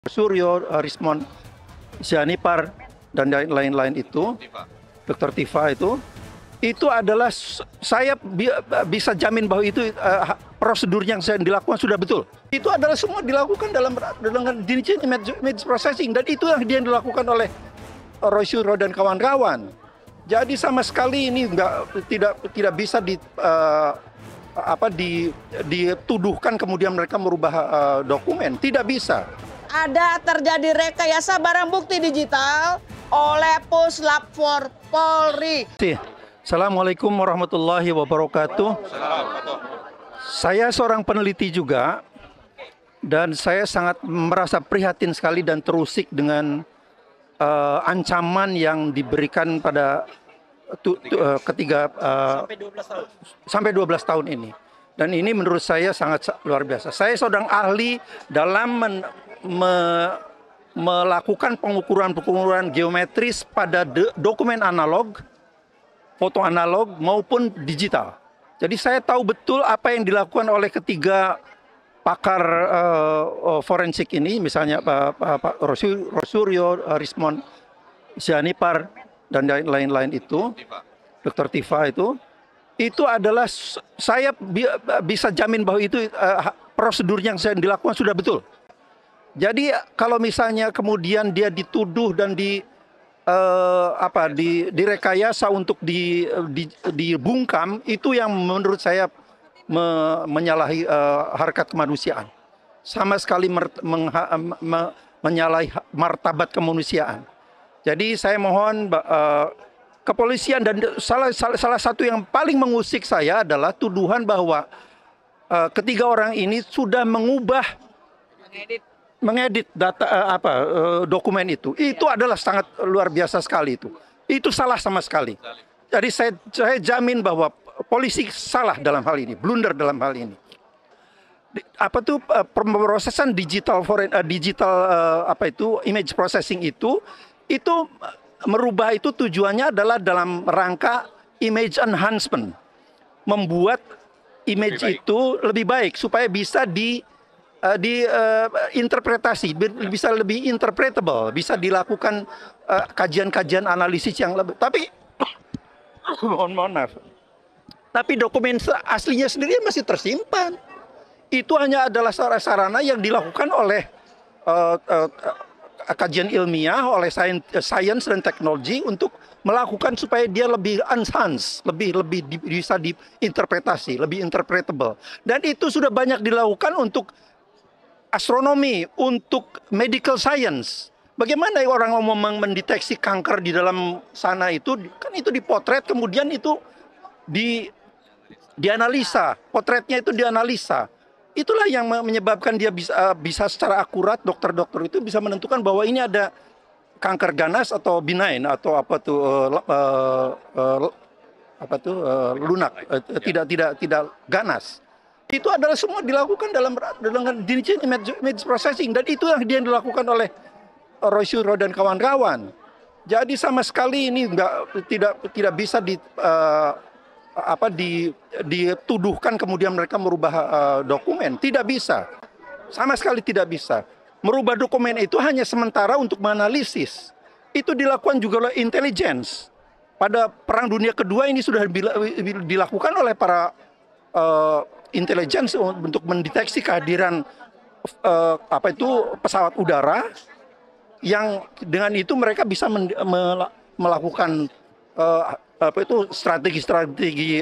Suryo, Rismon, Sianipar, dan lain-lain itu, Dr. Tifa itu adalah saya bisa jamin bahwa itu prosedur yang saya dilakukan sudah betul. Itu adalah semua dilakukan dengan diligent image processing, dan itu yang dia dilakukan oleh Roy Suryo dan kawan-kawan. Jadi sama sekali ini tidak bisa dituduhkan kemudian mereka merubah dokumen, tidak bisa. Ada terjadi rekayasa barang bukti digital oleh Puslap 4 Polri. Assalamualaikum warahmatullahi wabarakatuh. Saya seorang peneliti juga, dan saya sangat merasa prihatin sekali dan terusik dengan ancaman yang diberikan pada sampai 12 tahun ini. Dan ini menurut saya sangat luar biasa. Saya seorang ahli dalam melakukan pengukuran geometris pada dokumen analog, foto analog maupun digital. Jadi saya tahu betul apa yang dilakukan oleh ketiga pakar forensik ini, misalnya Pak Suryo, Rismon, Sianipar, dan lain-lain itu, Dr. Tifa itu adalah saya bisa jamin bahwa itu prosedur yang saya dilakukan sudah betul. Jadi kalau misalnya kemudian dia dituduh dan direkayasa untuk dibungkam, itu yang menurut saya menyalahi harkat kemanusiaan. Sama sekali menyalahi martabat kemanusiaan. Jadi saya mohon kepolisian, dan salah satu yang paling mengusik saya adalah tuduhan bahwa ketiga orang ini sudah mengedit data dokumen itu. Itu adalah sangat luar biasa sekali itu. Itu salah sama sekali. Jadi saya jamin bahwa polisi salah dalam hal ini, blunder dalam hal ini. Pemrosesan digital image processing itu merubah itu tujuannya adalah dalam rangka image enhancement, membuat image itu lebih baik supaya bisa diinterpretasi, bisa lebih interpretable, bisa dilakukan kajian-kajian analisis yang lebih. Tapi mohon maaf. Tapi dokumen aslinya sendiri masih tersimpan. Itu hanya adalah sarana yang dilakukan oleh kajian ilmiah, oleh science dan teknologi untuk melakukan supaya dia lebih enhanced, lebih bisa diinterpretasi, lebih interpretable. Dan itu sudah banyak dilakukan untuk astronomi, untuk medical science. Bagaimana orang mau mendeteksi kanker di dalam sana itu, kan itu dipotret, kemudian itu dianalisa, potretnya itu dianalisa. Itulah yang menyebabkan dia bisa secara akurat, dokter-dokter itu bisa menentukan bahwa ini ada kanker ganas atau benign atau lunak, tidak ganas. Itu adalah semua dilakukan dengan diligent image processing, dan itu yang dia dilakukan oleh Roy Suryo dan kawan-kawan. Jadi sama sekali ini tidak bisa dituduhkan kemudian mereka merubah dokumen, tidak bisa, sama sekali tidak bisa. Merubah dokumen itu hanya sementara untuk menganalisis. Itu dilakukan juga oleh intelligence. Pada Perang Dunia Kedua ini sudah dilakukan oleh para intelligence untuk mendeteksi kehadiran pesawat udara, yang dengan itu mereka bisa melakukan strategi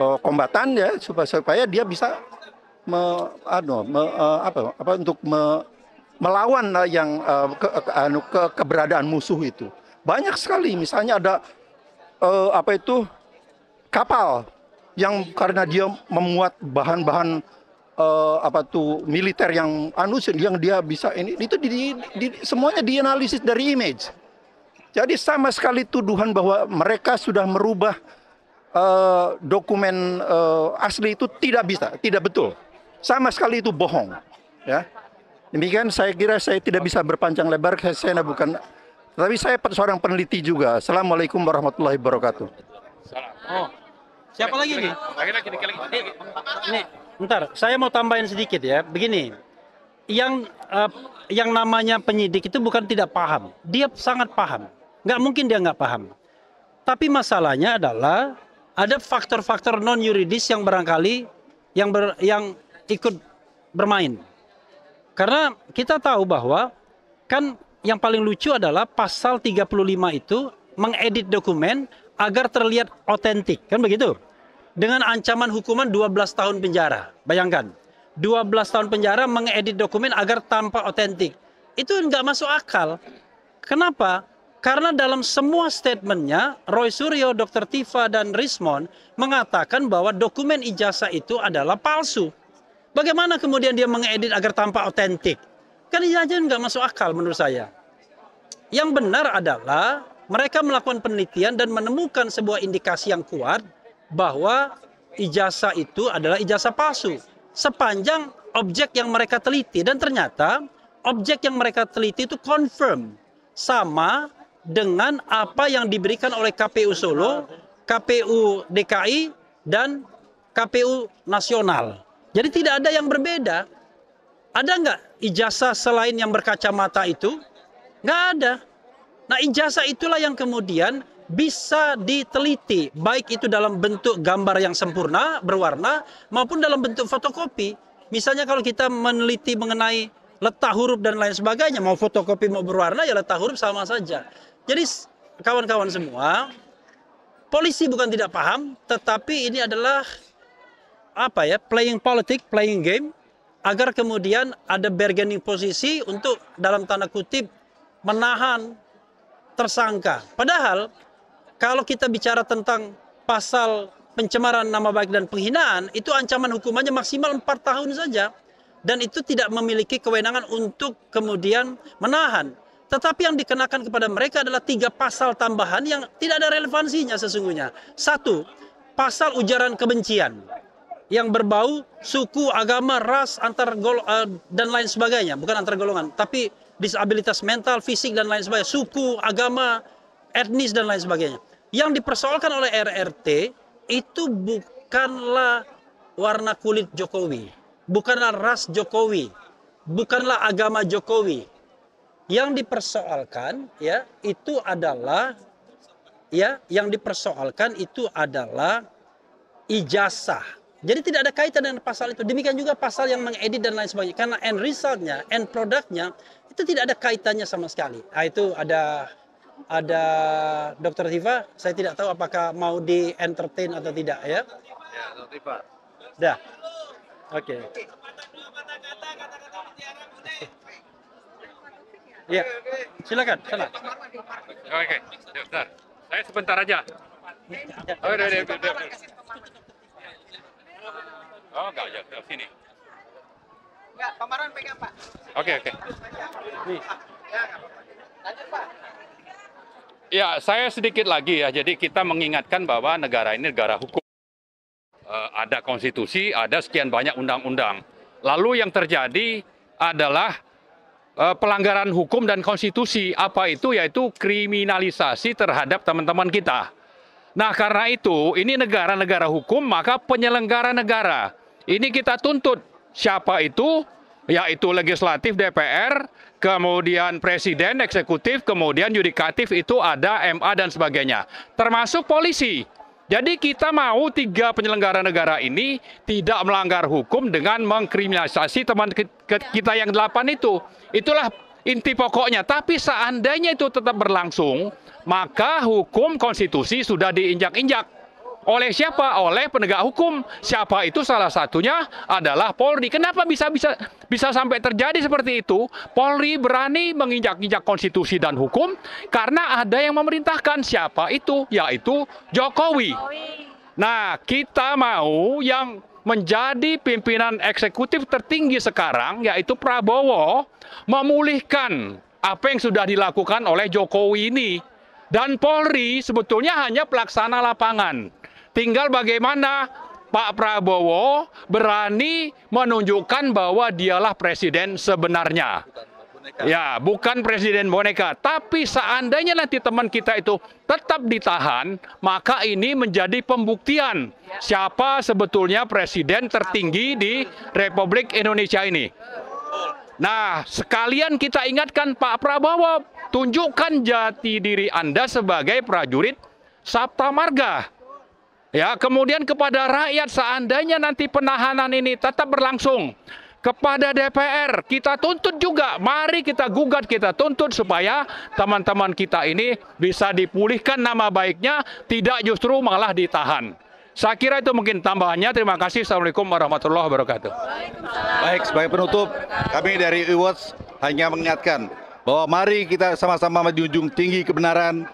kombatan, ya, supaya dia bisa untuk melawan yang keberadaan musuh itu. Banyak sekali, misalnya ada kapal yang karena dia memuat bahan-bahan militer yang dia bisa itu semuanya dianalisis dari image. Jadi sama sekali tuduhan bahwa mereka sudah merubah dokumen asli itu tidak bisa, tidak betul. Sama sekali itu bohong. Ya. Demikian, saya kira saya tidak bisa berpanjang lebar, saya bukan, tapi saya seorang peneliti juga. Assalamualaikum warahmatullahi wabarakatuh. Oh, siapa lagi nih? Nih, bentar, saya mau tambahin sedikit ya. Begini, yang namanya penyidik itu bukan tidak paham, dia sangat paham. Nggak mungkin dia nggak paham. Tapi masalahnya adalah ada faktor-faktor non yuridis yang barangkali yang ikut bermain. Karena kita tahu bahwa kan yang paling lucu adalah pasal 35 itu mengedit dokumen agar terlihat otentik, kan begitu? Dengan ancaman hukuman 12 tahun penjara. Bayangkan, 12 tahun penjara mengedit dokumen agar tampak otentik. Itu nggak masuk akal. Kenapa? Karena dalam semua statementnya, Roy Suryo, Dr. Tifa, dan Rismond mengatakan bahwa dokumen ijazah itu adalah palsu. Bagaimana kemudian dia mengedit agar tampak otentik? Kan ini aja nggak masuk akal menurut saya. Yang benar adalah mereka melakukan penelitian dan menemukan sebuah indikasi yang kuat bahwa ijazah itu adalah ijazah palsu. Sepanjang objek yang mereka teliti. Dan ternyata objek yang mereka teliti itu confirm sama dengan apa yang diberikan oleh KPU Solo, KPU DKI, dan KPU Nasional. Jadi tidak ada yang berbeda. Ada nggak ijazah selain yang berkacamata itu? Nggak ada. Nah, ijazah itulah yang kemudian bisa diteliti, baik itu dalam bentuk gambar yang sempurna, berwarna, maupun dalam bentuk fotokopi. Misalnya kalau kita meneliti mengenai letak huruf dan lain sebagainya, mau fotokopi mau berwarna, ya letak huruf sama saja. Jadi kawan-kawan semua, polisi bukan tidak paham, tetapi ini adalah playing politik, playing game, agar kemudian ada bargaining posisi untuk dalam tanda kutip menahan tersangka. Padahal kalau kita bicara tentang pasal pencemaran nama baik dan penghinaan, itu ancaman hukumannya maksimal 4 tahun saja. Dan itu tidak memiliki kewenangan untuk kemudian menahan. Tetapi yang dikenakan kepada mereka adalah 3 pasal tambahan yang tidak ada relevansinya sesungguhnya. 1, pasal ujaran kebencian yang berbau suku, agama, ras, dan lain sebagainya. Bukan antar golongan, tapi disabilitas mental, fisik, dan lain sebagainya. Suku, agama, etnis, dan lain sebagainya. Yang dipersoalkan oleh RRT itu bukanlah warna kulit Jokowi, bukanlah ras Jokowi, bukanlah agama Jokowi. Yang dipersoalkan itu adalah ijazah. Jadi tidak ada kaitan dengan pasal itu. Demikian juga pasal yang mengedit dan lain sebagainya. Karena end resultnya, end produknya itu tidak ada kaitannya sama sekali. Nah, itu ada Dr. Tifa. Saya tidak tahu apakah mau di entertain atau tidak ya. Ya, Dr. Tifa. Dah. Oke. Ya, silakan. Sana. Oke, sebentar. Saya sebentar aja. Oh, udah. Oh, enggak aja, ke sini. Enggak, Pak Marwan pegang, Pak. Oke. Nih. Lanjut, Pak. Ya, saya sedikit lagi ya. Jadi kita mengingatkan bahwa negara ini negara hukum. Ada konstitusi, ada sekian banyak undang-undang. Lalu yang terjadi adalah pelanggaran hukum dan konstitusi. Apa itu? Yaitu kriminalisasi terhadap teman-teman kita. Nah, karena itu, ini negara-negara hukum, maka penyelenggara negara. Ini kita tuntut. Siapa itu? Yaitu legislatif DPR, kemudian presiden, eksekutif, kemudian yudikatif itu ada MA dan sebagainya. Termasuk polisi. Jadi kita mau 3 penyelenggara negara ini tidak melanggar hukum dengan mengkriminalisasi teman kita yang 8 itu. Itulah inti pokoknya. Tapi seandainya itu tetap berlangsung, maka hukum konstitusi sudah diinjak-injak. Oleh siapa? Oleh penegak hukum. Siapa itu? Salah satunya adalah Polri. Kenapa bisa sampai terjadi seperti itu? Polri berani menginjak-injak konstitusi dan hukum karena ada yang memerintahkan. Siapa itu? Yaitu Jokowi. Nah, kita mau yang menjadi pimpinan eksekutif tertinggi sekarang, yaitu Prabowo, memulihkan apa yang sudah dilakukan oleh Jokowi ini. Dan Polri sebetulnya hanya pelaksana lapangan. Tinggal bagaimana Pak Prabowo berani menunjukkan bahwa dialah presiden sebenarnya. Ya, bukan presiden boneka. Tapi seandainya nanti teman kita itu tetap ditahan, maka ini menjadi pembuktian siapa sebetulnya presiden tertinggi di Republik Indonesia ini. Nah, sekalian kita ingatkan Pak Prabowo, tunjukkan jati diri Anda sebagai prajurit Sabta Marga. Ya, kemudian kepada rakyat, seandainya nanti penahanan ini tetap berlangsung, kepada DPR kita tuntut juga, mari kita gugat, kita tuntut supaya teman-teman kita ini bisa dipulihkan nama baiknya, tidak justru malah ditahan. Saya kira itu mungkin tambahannya. Terima kasih. Assalamualaikum warahmatullahi wabarakatuh. Baik, sebagai penutup, kami dari e-Watch hanya mengingatkan bahwa mari kita sama-sama menjunjung tinggi kebenaran,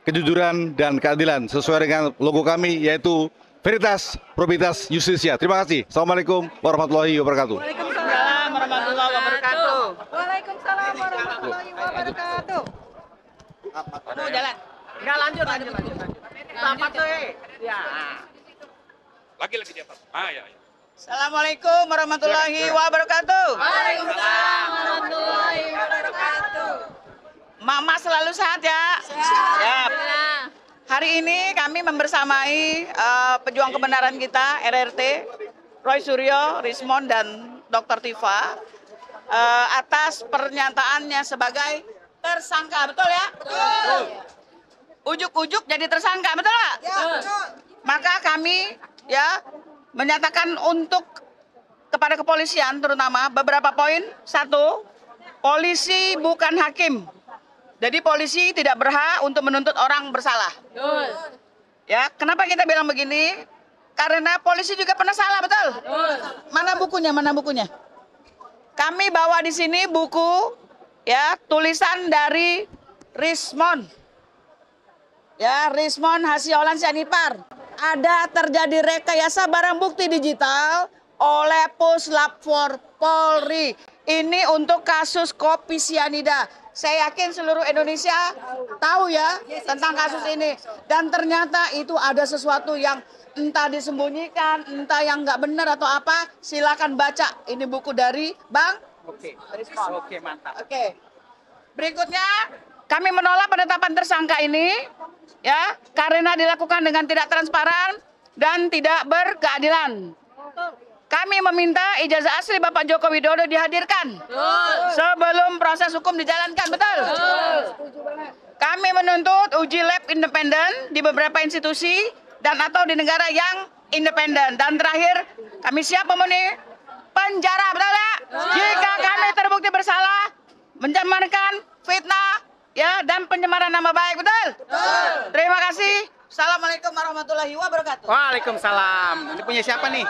kejujuran, dan keadilan sesuai dengan logo kami, yaitu Veritas, Probitas, Justisia. Terima kasih. Assalamualaikum warahmatullahi wabarakatuh. Waalaikumsalam warahmatullahi wabarakatuh. Waalaikumsalam warahmatullahi wabarakatuh. Mau jalan? Enggak, lanjut. Selamat sore. Ya. Lagi di atas. Ya. Assalamualaikum warahmatullahi wabarakatuh. Waalaikumsalam warahmatullahi wabarakatuh. Mama selalu sehat ya. Siap. Hari ini kami membersamai pejuang kebenaran kita, RRT, Roy Suryo, Rismond, dan Dr. Tifa atas pernyataannya sebagai tersangka, betul ya? Betul. Ujuk-ujuk jadi tersangka, betul nggak? Ya, betul. Maka kami ya menyatakan untuk kepada kepolisian terutama beberapa poin. Satu, polisi bukan hakim. Jadi polisi tidak berhak untuk menuntut orang bersalah. Betul. Ya, kenapa kita bilang begini? Karena polisi juga pernah salah, betul? Betul. Mana bukunya? Kami bawa di sini buku ya, tulisan dari Rismond. Ya, Rismond Hasiolan Sianipar. Ada terjadi rekayasa barang bukti digital oleh Puslap 4 Polri. Ini untuk kasus kopi sianida. Saya yakin seluruh Indonesia tahu ya tentang kasus ini. Dan ternyata itu ada sesuatu yang entah disembunyikan, entah yang nggak benar atau apa. Silakan baca. Ini buku dari Bang. Oke, mantap. Oke. Berikutnya, kami menolak penetapan tersangka ini ya karena dilakukan dengan tidak transparan dan tidak berkeadilan. Kami meminta ijazah asli Bapak Joko Widodo dihadirkan sebelum proses hukum dijalankan, betul? Kami menuntut uji lab independen di beberapa institusi dan atau di negara yang independen. Dan terakhir, kami siap memenuhi penjara, betul ya? Jika kami terbukti bersalah, mencemarkan fitnah, ya, dan pencemaran nama baik, betul? Terima kasih. Assalamualaikum warahmatullahi wabarakatuh. Waalaikumsalam. Ini punya siapa nih?